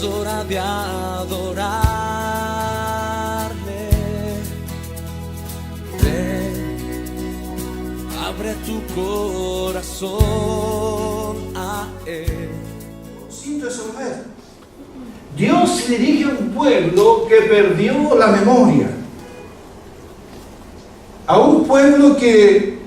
es hora de adorarle. Ven, abre tu corazón a Él. Siento resolver. Dios se dirige a un pueblo que perdió la memoria, a un pueblo que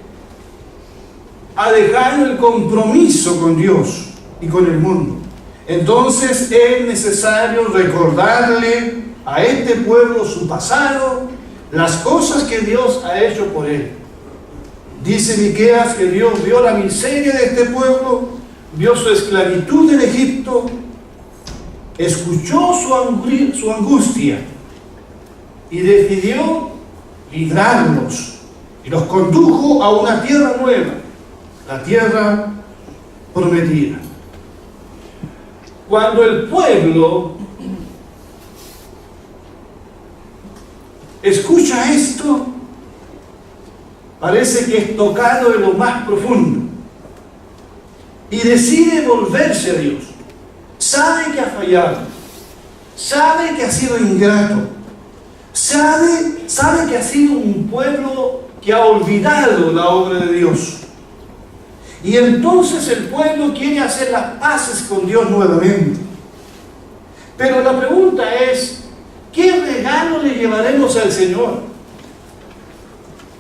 ha dejado el compromiso con Dios y con el mundo. Entonces es necesario recordarle a este pueblo su pasado, las cosas que Dios ha hecho por él. Dice Miqueas que Dios vio la miseria de este pueblo, vio su esclavitud en Egipto, escuchó su angustia y decidió librarlos y los condujo a una tierra nueva, la tierra prometida. Cuando el pueblo escucha esto, parece que es tocado en lo más profundo y decide volverse a Dios. Sabe que ha fallado, sabe que ha sido ingrato, sabe que ha sido un pueblo que ha olvidado la obra de Dios. Y entonces el pueblo quiere hacer las paces con Dios nuevamente. Pero la pregunta es, ¿qué regalo le llevaremos al Señor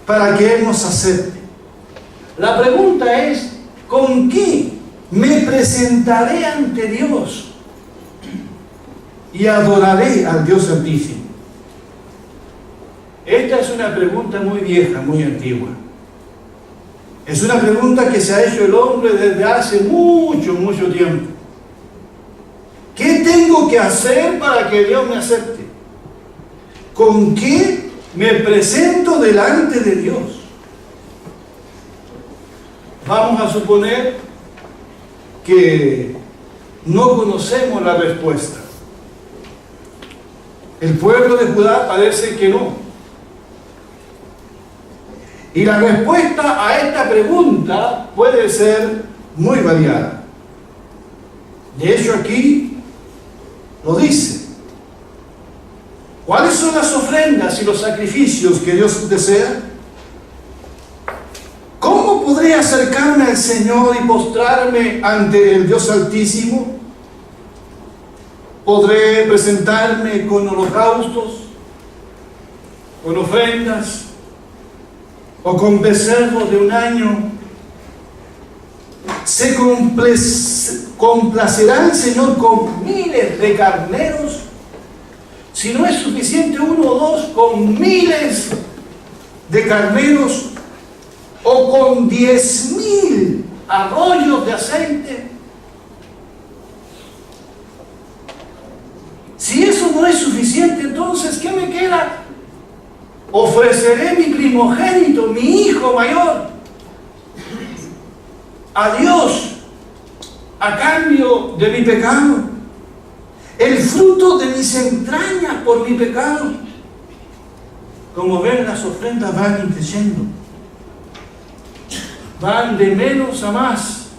para que Él nos acepte? La pregunta es, ¿con qué me presentaré ante Dios y adoraré al Dios Santísimo? Esta es una pregunta muy vieja, muy antigua. Es una pregunta que se ha hecho el hombre desde hace mucho, mucho tiempo. ¿Qué tengo que hacer para que Dios me acepte? ¿Con qué me presento delante de Dios? Vamos a suponer que no conocemos la respuesta. El pueblo de Judá parece que no. Y la respuesta a esta pregunta puede ser muy variada. De hecho, aquí lo dice. ¿Cuáles son las ofrendas y los sacrificios que Dios desea? ¿Cómo podré acercarme al Señor y postrarme ante el Dios Altísimo? ¿Podré presentarme con holocaustos, con ofrendas, o con becerros de un año? ¿Se complacerá el Señor con miles de carneros? Si no es suficiente uno o dos, con miles de carneros o con 10,000 arroyos de aceite. Si eso no es suficiente, entonces, ¿qué me queda? Ofreceré mi primogénito, mi hijo mayor, a Dios a cambio de mi pecado, el fruto de mis entrañas por mi pecado. Como ven, las ofrendas van creciendo, van de menos a más,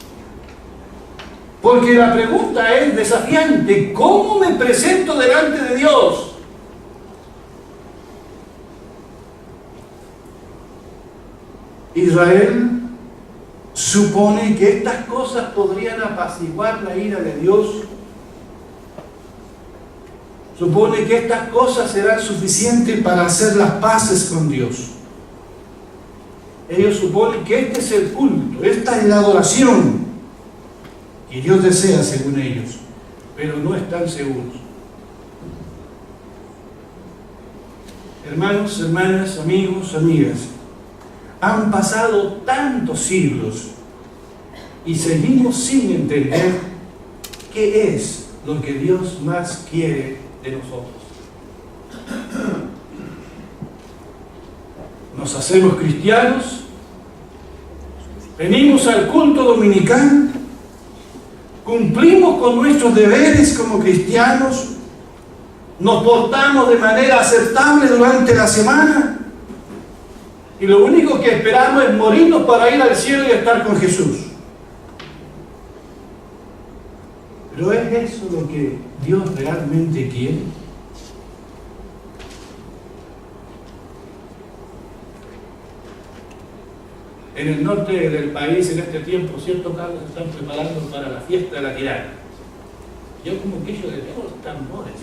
porque la pregunta es desafiante: ¿cómo me presento delante de Dios? Israel supone que estas cosas podrían apaciguar la ira de Dios. Supone que estas cosas serán suficientes para hacer las paces con Dios. Ellos suponen que este es el culto, esta es la adoración que Dios desea según ellos, pero no están seguros. Hermanos, hermanas, amigos, amigas, han pasado tantos siglos y seguimos sin entender qué es lo que Dios más quiere de nosotros. Nos hacemos cristianos, venimos al culto dominical, cumplimos con nuestros deberes como cristianos, nos portamos de manera aceptable durante la semana, y lo único que esperamos es morirnos para ir al cielo y estar con Jesús. Pero ¿es eso lo que Dios realmente quiere? En el norte del país, en este tiempo, ciertos carros se están preparando para la fiesta de la tirana. Yo como que ellos de los tambores.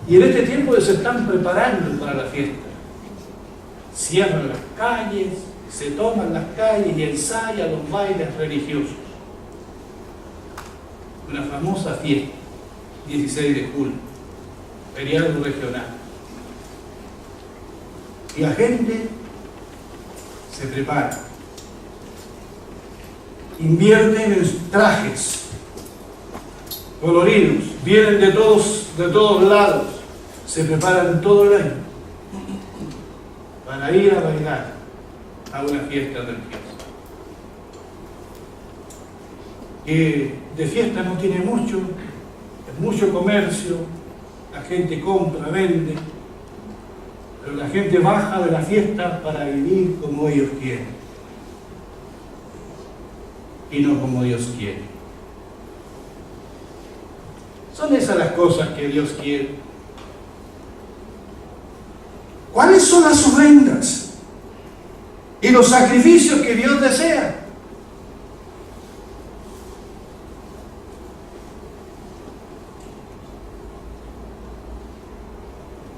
Y en este tiempo se están preparando para la fiesta. Cierran las calles, se toman las calles y ensayan los bailes religiosos. Una famosa fiesta, 16 de julio, feriado regional. Y la gente se prepara, invierten en trajes coloridos, vienen de todos lados, se preparan todo el año para ir a bailar a una fiesta religiosa. Que de fiesta no tiene mucho, es mucho comercio, la gente compra, vende, pero la gente baja de la fiesta para vivir como ellos quieren y no como Dios quiere. Son esas las cosas que Dios quiere. ¿Cuáles son las ofrendas y los sacrificios que Dios desea?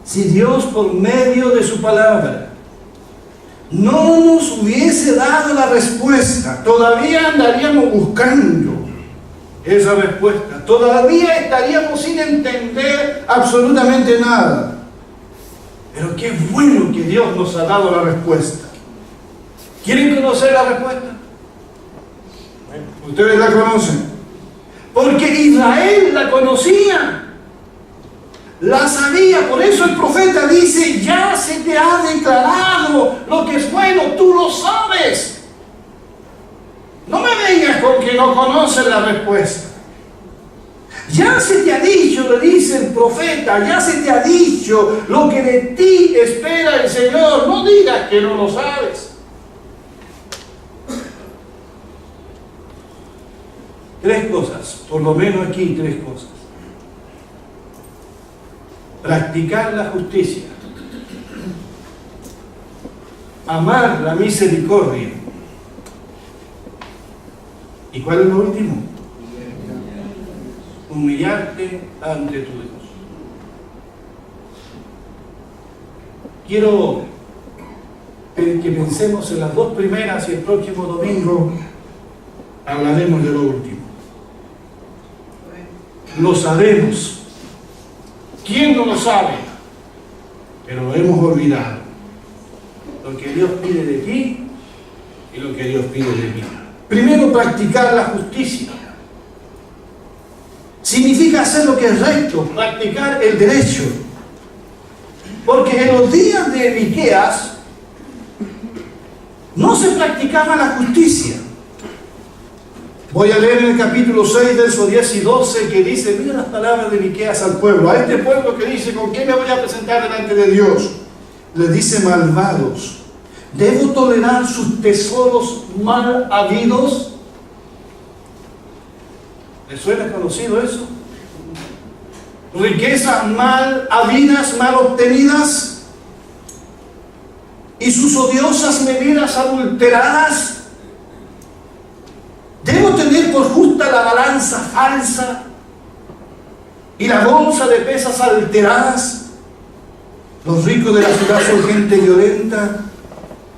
Si Dios por medio de su palabra no nos hubiese dado la respuesta, todavía andaríamos buscando esa respuesta, todavía estaríamos sin entender absolutamente nada. Pero qué bueno que Dios nos ha dado la respuesta. ¿Quieren conocer la respuesta? Bueno, ustedes la conocen. Porque Israel la conocía. La sabía, por eso el profeta dice, ya se te ha declarado lo que es bueno, tú lo sabes. No me vengas con que no conoces la respuesta. Ya se te ha dicho, le dice el profeta, ya se te ha dicho lo que de ti espera el Señor. No digas que no lo sabes. Tres cosas, por lo menos aquí tres cosas. Practicar la justicia, amar la misericordia. ¿Y cuál es lo último? Humillarte ante tu Dios. Quiero que pensemos en las dos primeras y el próximo domingo hablaremos de lo último. Lo sabemos. ¿Quién no lo sabe? Pero lo hemos olvidado. Lo que Dios pide de ti y lo que Dios pide de mí. Primero, practicar la justicia. Significa hacer lo que es recto, practicar el derecho. Porque en los días de Miqueas no se practicaba la justicia. Voy a leer en el capítulo 6, versos 10 y 12, que dice, mira las palabras de Miqueas al pueblo, a este pueblo que dice, ¿con qué me voy a presentar delante de Dios? Le dice, malvados, ¿debo tolerar sus tesoros mal habidos? ¿Les suena conocido eso? Riquezas mal habidas, mal obtenidas, y sus odiosas medidas adulteradas. ¿Debo tener por justa la balanza falsa y la bolsa de pesas alteradas? Los ricos de la ciudad son gente violenta,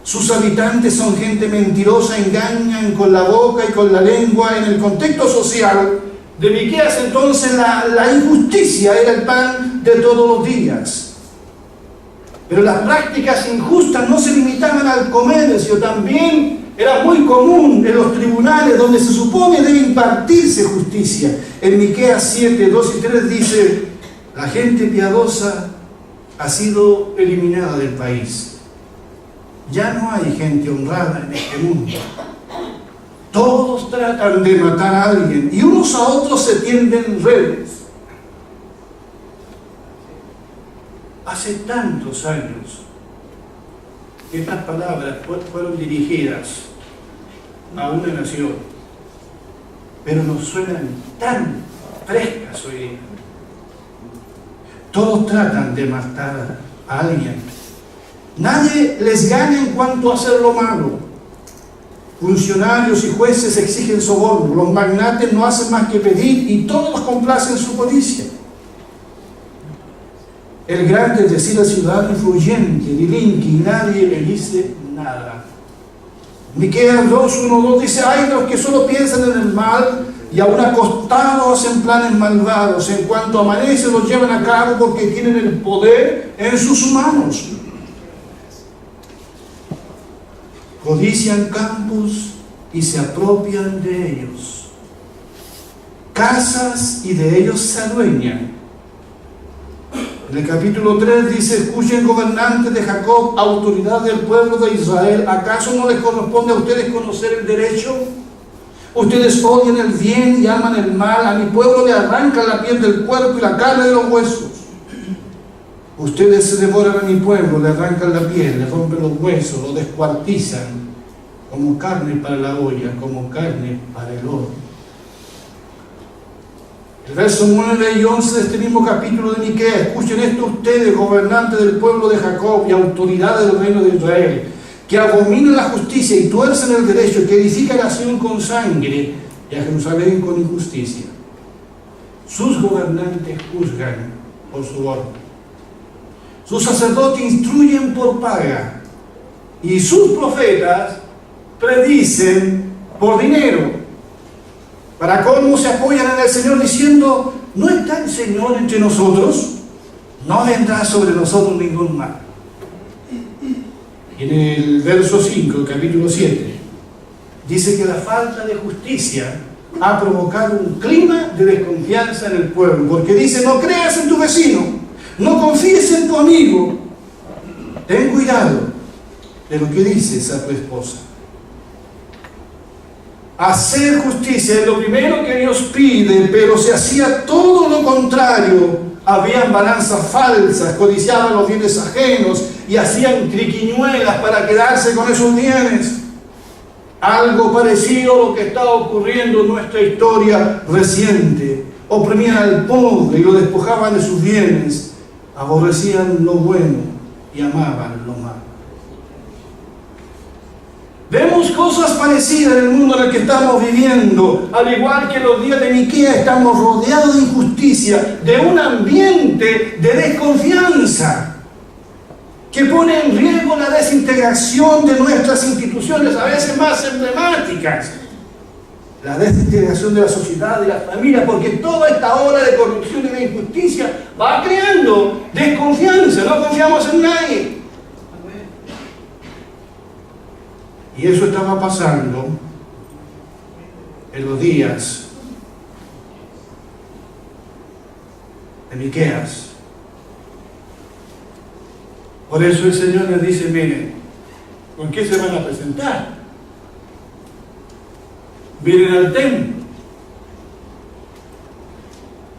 sus habitantes son gente mentirosa, engañan con la boca y con la lengua. En el contexto social de Miqueas, entonces, la injusticia era el pan de todos los días. Pero las prácticas injustas no se limitaban al comercio, también era muy común en los tribunales donde se supone debe impartirse justicia. En Miqueas 7, 2 y 3 dice, la gente piadosa ha sido eliminada del país. Ya no hay gente honrada en este mundo. Todos tratan de matar a alguien y unos a otros se tienden redes. Hace tantos años que estas palabras fueron dirigidas a una nación pero nos suenan tan frescas hoy día. Todos tratan de matar a alguien. Nadie les gana en cuanto a hacer lo malo. Funcionarios y jueces exigen soborno. Los magnates no hacen más que pedir y todos complacen su codicia. El grande, es decir, el ciudadano influyente, delinque y nadie le dice nada. Miqueas 2:1-2 dice: hay de los que solo piensan en el mal y aún acostados hacen planes malvados. En cuanto amanece los llevan a cabo porque tienen el poder en sus manos. Codician campos y se apropian de ellos. Casas y de ellos se adueñan. En el capítulo 3 dice: escuchen, gobernantes de Jacob, autoridad del pueblo de Israel, ¿acaso no les corresponde a ustedes conocer el derecho? Ustedes odian el bien y aman el mal. A mi pueblo le arrancan la piel del cuerpo y la carne de los huesos. Ustedes se devoran a mi pueblo, le arrancan la piel, le rompen los huesos, lo descuartizan como carne para la olla, como carne para el horno. El verso 9 y 11 de este mismo capítulo de Miqueas: escuchen esto ustedes, gobernantes del pueblo de Jacob y autoridades del reino de Israel, que abominan la justicia y tuercen el derecho, que edifican a Sion con sangre y a Jerusalén con injusticia. Sus gobernantes juzgan por su orden. Sus sacerdotes instruyen por paga. Y sus profetas predicen por dinero. Para colmo se apoyan en el Señor diciendo: ¿no está el Señor entre nosotros? No vendrá sobre nosotros ningún mal. Y en el verso 5, del capítulo 7, dice que la falta de justicia ha provocado un clima de desconfianza en el pueblo. Porque dice: no creas en tu vecino, no confíes en tu amigo, ten cuidado de lo que dices a tu esposa. Hacer justicia es lo primero que Dios pide, pero se hacía todo lo contrario. Habían balanzas falsas, codiciaban los bienes ajenos y hacían triquiñuelas para quedarse con esos bienes. Algo parecido a lo que está ocurriendo en nuestra historia reciente. Oprimían al pobre y lo despojaban de sus bienes. Aborrecían lo bueno y amaban lo malo. Vemos cosas parecidas en el mundo en el que estamos viviendo. Al igual que los días de Miqueas, estamos rodeados de injusticia, de un ambiente de desconfianza que pone en riesgo la desintegración de nuestras instituciones, a veces más emblemáticas. La desintegración de la sociedad, de la familia, porque toda esta ola de corrupción y de injusticia va creando desconfianza, no confiamos en nadie. Y eso estaba pasando en los días de Miqueas. Por eso el Señor les dice: miren, ¿con qué se van a presentar? Vienen al templo.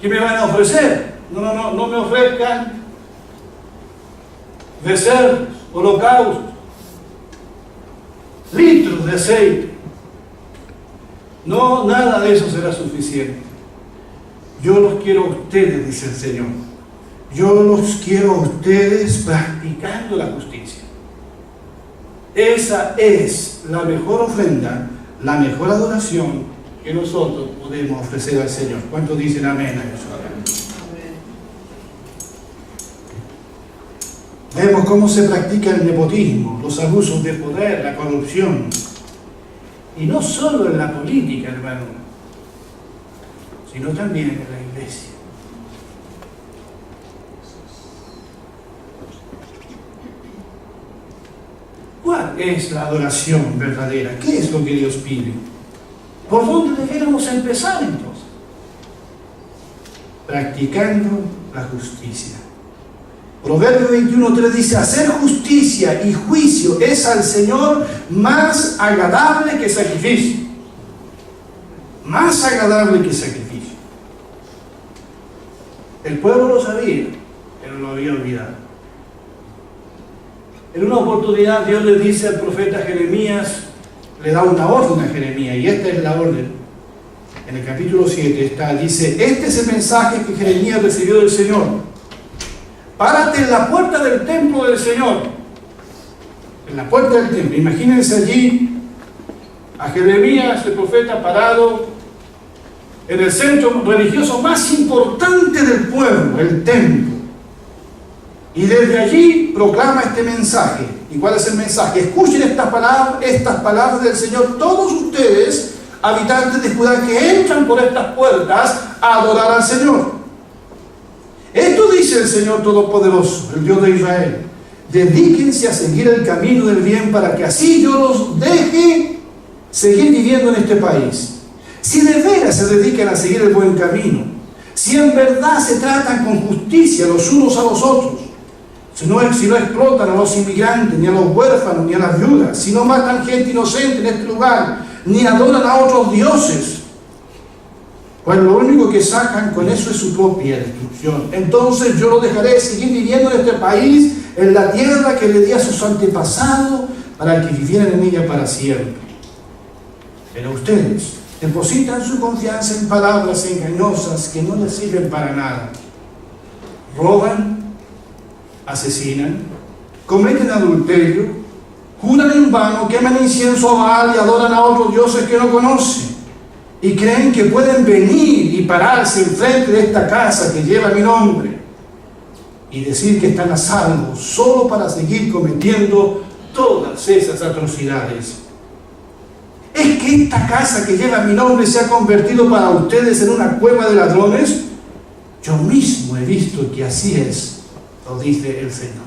¿Qué me van a ofrecer? No me ofrezcan becerros, holocaustos, litros de aceite. No, nada de eso será suficiente. Yo los quiero a ustedes, dice el Señor. Yo los quiero a ustedes practicando la justicia. Esa es la mejor ofrenda, la mejor adoración que nosotros podemos ofrecer al Señor. ¿Cuántos dicen amén a eso? Vemos cómo se practica el nepotismo, los abusos de poder, la corrupción. Y no solo en la política, hermano, sino también en la iglesia. ¿Cuál es la adoración verdadera? ¿Qué es lo que Dios pide? ¿Por dónde deberíamos empezar entonces? Practicando la justicia. Proverbio 21:3 dice: hacer justicia y juicio es al Señor más agradable que sacrificio. Más agradable que sacrificio. El pueblo lo sabía, pero lo había olvidado. En una oportunidad Dios le dice al profeta Jeremías, le da una orden a Jeremías, y esta es la orden: en el capítulo 7 dice, este es el mensaje que Jeremías recibió del Señor. Párate en la puerta del templo del Señor. En la puerta del templo. Imagínense allí a Jeremías, el profeta, parado en el centro religioso más importante del pueblo, el templo. Y desde allí proclama este mensaje. ¿Y cuál es el mensaje? Escuchen estas palabras del Señor, todos ustedes, habitantes de Judá, que entran por estas puertas a adorar al Señor. Esto dice el Señor Todopoderoso, el Dios de Israel. Dedíquense a seguir el camino del bien para que así yo los deje seguir viviendo en este país. Si de veras se dedican a seguir el buen camino, si en verdad se tratan con justicia los unos a los otros, si no explotan a los inmigrantes, ni a los huérfanos, ni a las viudas, si no matan gente inocente en este lugar, ni adoran a otros dioses, pues lo único que sacan con eso es su propia destrucción. Entonces yo lo dejaré seguir viviendo en este país, en la tierra que le di a sus antepasados, para que vivieran en ella para siempre. Pero ustedes depositan su confianza en palabras engañosas que no les sirven para nada. Roban, asesinan, cometen adulterio, juran en vano, queman incienso a Baal y adoran a otros dioses que no conocen. Y creen que pueden venir y pararse enfrente de esta casa que lleva mi nombre y decir que están a salvo solo para seguir cometiendo todas esas atrocidades. ¿Es que esta casa que lleva mi nombre se ha convertido para ustedes en una cueva de ladrones? Yo mismo he visto que así es, lo dice el Señor.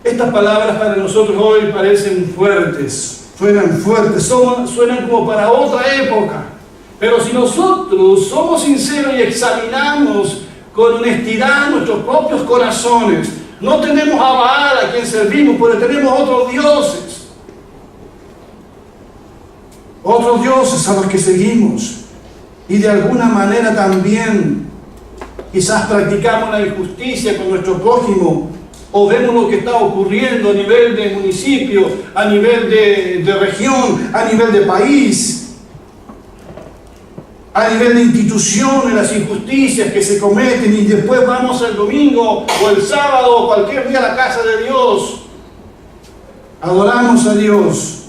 Estas palabras para nosotros hoy parecen fuertes, suenan fuertes, suenan como para otra época. Pero si nosotros somos sinceros y examinamos con honestidad nuestros propios corazones, no tenemos a Baal a quien servimos, pero tenemos otros dioses a los que seguimos. Y de alguna manera también quizás practicamos la injusticia con nuestro prójimo, o vemos lo que está ocurriendo a nivel de municipio, a nivel de región, a nivel de país, a nivel de instituciones, las injusticias que se cometen, y después vamos el domingo o el sábado o cualquier día a la casa de Dios, adoramos a Dios,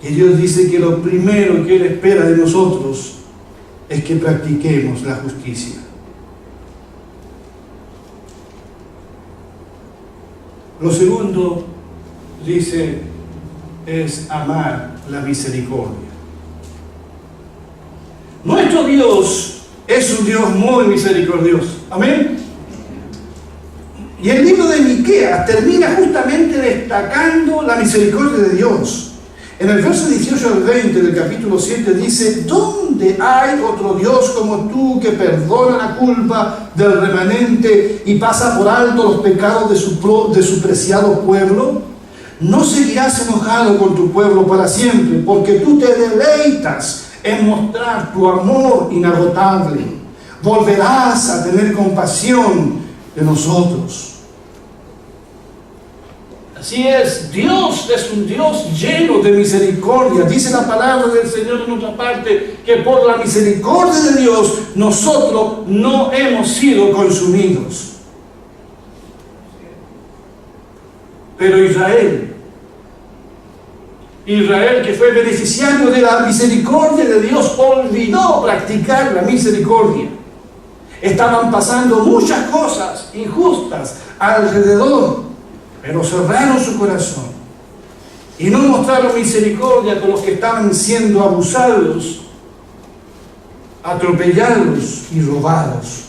y Dios dice que lo primero que Él espera de nosotros es que practiquemos la justicia. Lo segundo, dice, es amar la misericordia. Nuestro Dios es un Dios muy misericordioso. Amén. Y el libro de Miqueas termina justamente destacando la misericordia de Dios. En el verso 18 al 20 del capítulo 7 dice: ¿dónde hay otro Dios como tú que perdona la culpa del remanente y pasa por alto los pecados de su preciado pueblo? No seguirás enojado con tu pueblo para siempre, porque tú te deleitas en mostrar tu amor inagotable. Volverás a tener compasión de nosotros. Así es, Dios es un Dios lleno de misericordia. Dice la palabra del Señor en otra parte que por la misericordia de Dios nosotros no hemos sido consumidos. Pero Israel que fue beneficiario de la misericordia de Dios, olvidó practicar la misericordia. Estaban pasando muchas cosas injustas alrededor, pero cerraron su corazón y no mostraron misericordia con los que estaban siendo abusados, atropellados y robados.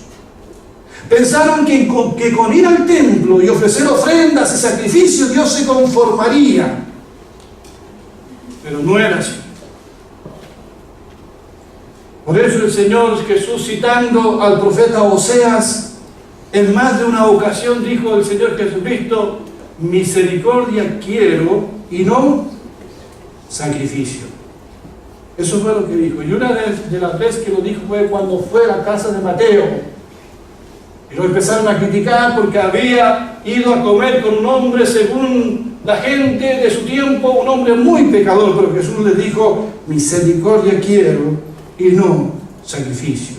Pensaron que con ir al templo y ofrecer ofrendas y sacrificios Dios se conformaría, pero no era así. Por eso el Señor Jesús, citando al profeta Oseas, en más de una ocasión dijo el Señor Jesucristo: misericordia quiero y no sacrificio. Eso fue lo que dijo. Y una de las veces que lo dijo fue cuando fue a la casa de Mateo, Y lo empezaron a criticar porque había ido a comer con un hombre, según la gente de su tiempo, un hombre muy pecador. Pero Jesús le dijo: misericordia quiero y no sacrificio.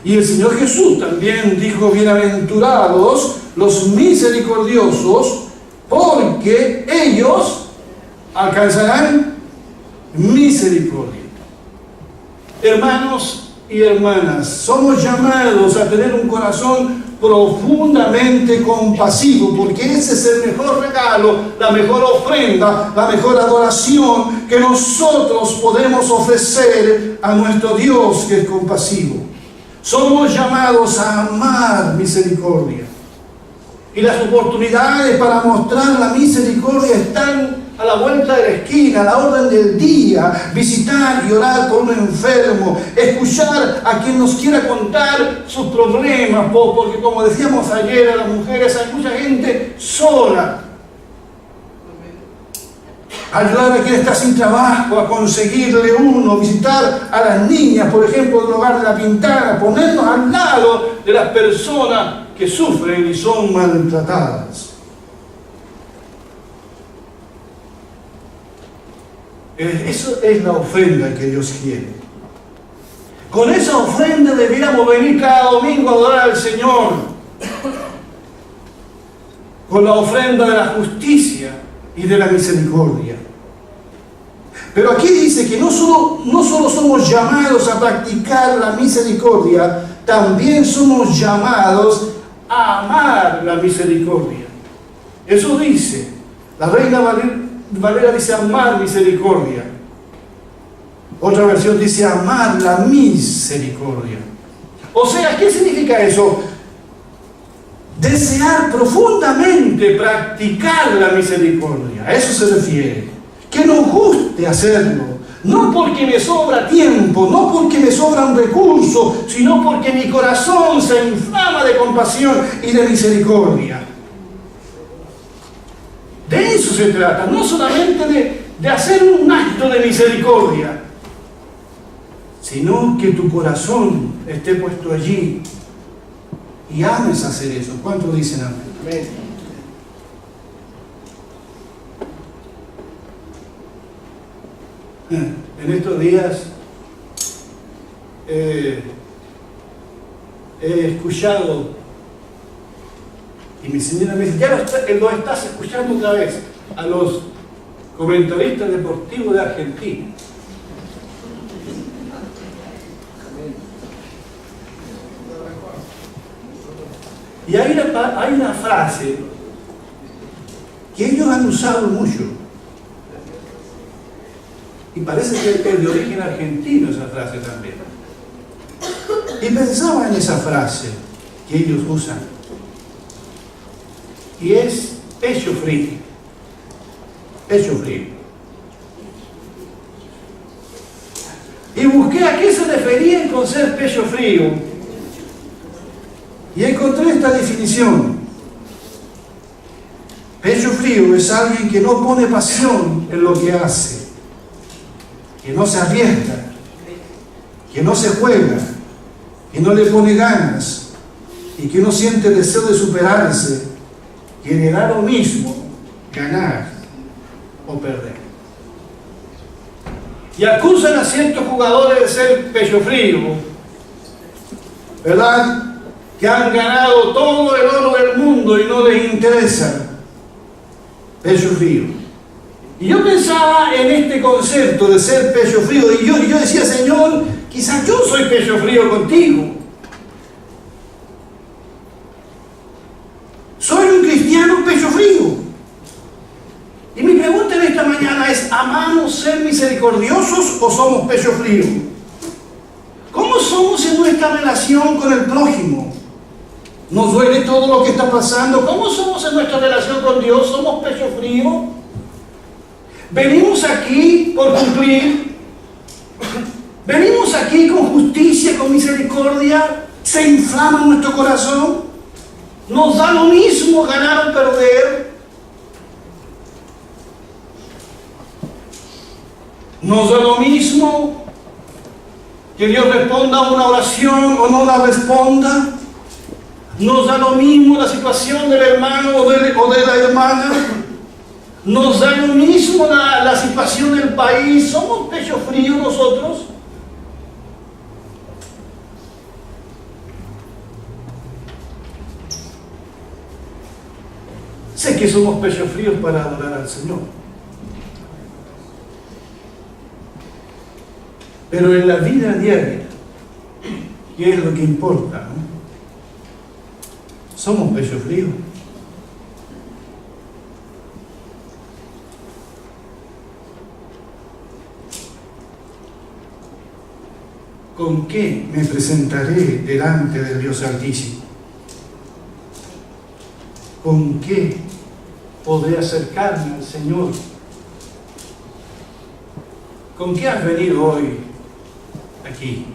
Y el Señor Jesús también dijo: bienaventurados los misericordiosos, porque ellos alcanzarán misericordia. Hermanos y hermanas, somos llamados a tener un corazón profundamente compasivo, porque ese es el mejor regalo, la mejor ofrenda, la mejor adoración que nosotros podemos ofrecer a nuestro Dios, que es compasivo. Somos llamados a amar misericordia. Y las oportunidades para mostrar la misericordia están a la vuelta de la esquina, a la orden del día. Visitar y orar por un enfermo, escuchar a quien nos quiera contar sus problemas, porque como decíamos ayer a las mujeres, hay mucha gente sola. Ayudar a quien está sin trabajo, a conseguirle uno, visitar a las niñas, por ejemplo, del hogar de la Pintana, ponernos al lado de las personas que sufren y son maltratadas. Eso es la ofrenda que Dios quiere. Con esa ofrenda debiéramos venir cada domingo a adorar al Señor. Con la ofrenda de la justicia y de la misericordia. Pero aquí dice que no solo somos llamados a practicar la misericordia, también somos llamados a amar la misericordia. Eso dice la Reina Valera, dice amar misericordia. Otra versión dice amar la misericordia. O sea, ¿qué significa eso? Desear profundamente practicar la misericordia. A eso se refiere. Que nos guste hacerlo. No porque me sobra tiempo, no porque me sobra un recurso, sino porque mi corazón se inflama de compasión y de misericordia. De eso se trata, no solamente de hacer un acto de misericordia, sino que tu corazón esté puesto allí y ames hacer eso. ¿Cuántos dicen amén? Amén. En estos días he escuchado, y mi señora me dice: ya lo estás escuchando otra vez, a los comentaristas deportivos de Argentina. Y hay una frase que ellos han usado mucho, y parece que es de origen argentino esa frase también. Y pensaba en esa frase que ellos usan, y es pecho frío. Pecho frío. Y busqué a qué se referían con ser pecho frío, y encontré esta definición. Pecho frío es alguien que no pone pasión en lo que hace, que no se arriesga, que no se juega, que no le pone ganas y que no siente deseo de superarse, que le da lo mismo ganar o perder. Y acusan a ciertos jugadores de ser pecho frío, ¿verdad? Que han ganado todo el oro del mundo y no les interesa. Pecho frío. Y yo pensaba en este concepto de ser pecho frío, y yo decía: Señor, quizás yo soy pecho frío contigo. Soy un cristiano pecho frío. Y mi pregunta en esta mañana es: ¿amamos ser misericordiosos o somos pecho frío? ¿Cómo somos en nuestra relación con el prójimo? ¿Nos duele todo lo que está pasando? ¿Cómo somos en nuestra relación con Dios? ¿Somos pecho frío? ¿Venimos aquí por cumplir? ¿Venimos aquí con justicia, con misericordia? ¿Se inflama nuestro corazón? ¿Nos da lo mismo ganar o perder? ¿Nos da lo mismo que Dios responda a una oración o no la responda? Nos da lo mismo la situación del hermano o de la hermana. Nos da lo mismo la situación del país. ¿Somos pecho frío nosotros? Sé que somos pechos fríos para adorar al Señor. Pero en la vida diaria, ¿qué es lo que importa? ¿No? Somos pechos fríos. ¿Con qué me presentaré delante del Dios Altísimo? ¿Con qué podré acercarme al Señor? ¿Con qué has venido hoy aquí?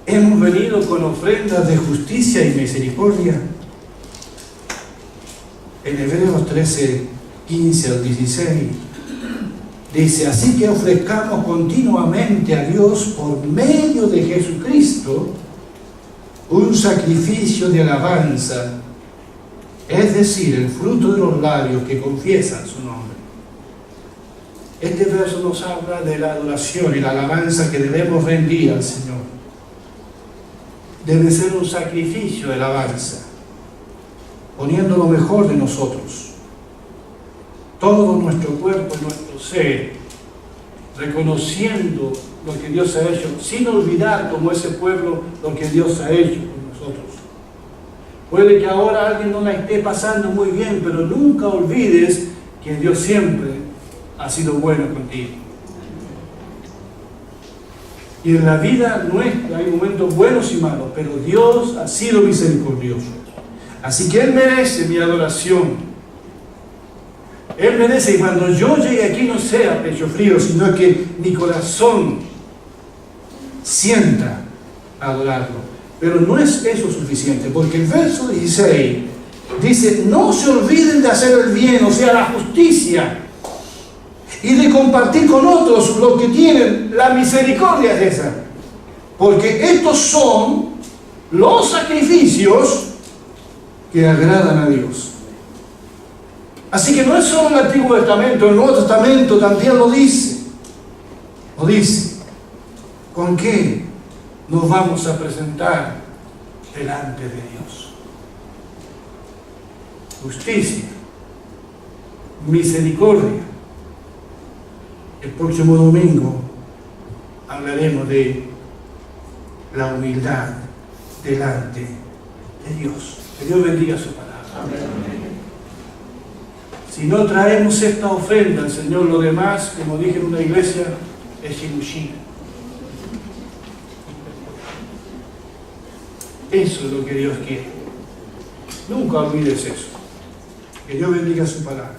Hemos venido con ofrendas de justicia y misericordia. En Hebreos 13, 15 al 16, dice: así que ofrezcamos continuamente a Dios por medio de Jesucristo un sacrificio de alabanza, es decir, el fruto de los labios que confiesan su nombre. Este verso nos habla de la adoración y la alabanza que debemos rendir al Señor. Debe ser un sacrificio de alabanza, poniendo lo mejor de nosotros, todo nuestro cuerpo y nuestro ser, reconociendo lo que Dios ha hecho, sin olvidar como ese pueblo lo que Dios ha hecho con nosotros. Puede que ahora alguien no la esté pasando muy bien, pero nunca olvides que Dios siempre ha sido bueno contigo. Y en la vida nuestra hay momentos buenos y malos, pero Dios ha sido misericordioso. Así que Él merece mi adoración. Él merece que cuando yo llegue aquí no sea pecho frío, sino que mi corazón sienta adorarlo. Pero no es eso suficiente, porque el verso 16 dice: no se olviden de hacer el bien, o sea, la justicia, y de compartir con otros lo que tienen. La misericordia es esa, porque estos son los sacrificios que agradan a Dios. Así que no es solo el Antiguo Testamento, el Nuevo Testamento también lo dice. Lo dice. ¿Con qué nos vamos a presentar delante de Dios? Justicia, misericordia. El próximo domingo hablaremos de la humildad delante de Dios. Que Dios bendiga su palabra. Amén. Si no traemos esta ofrenda al Señor, lo demás, como dije en una iglesia, es shimushina. Eso es lo que Dios quiere. Nunca olvides eso. Que Dios bendiga su palabra.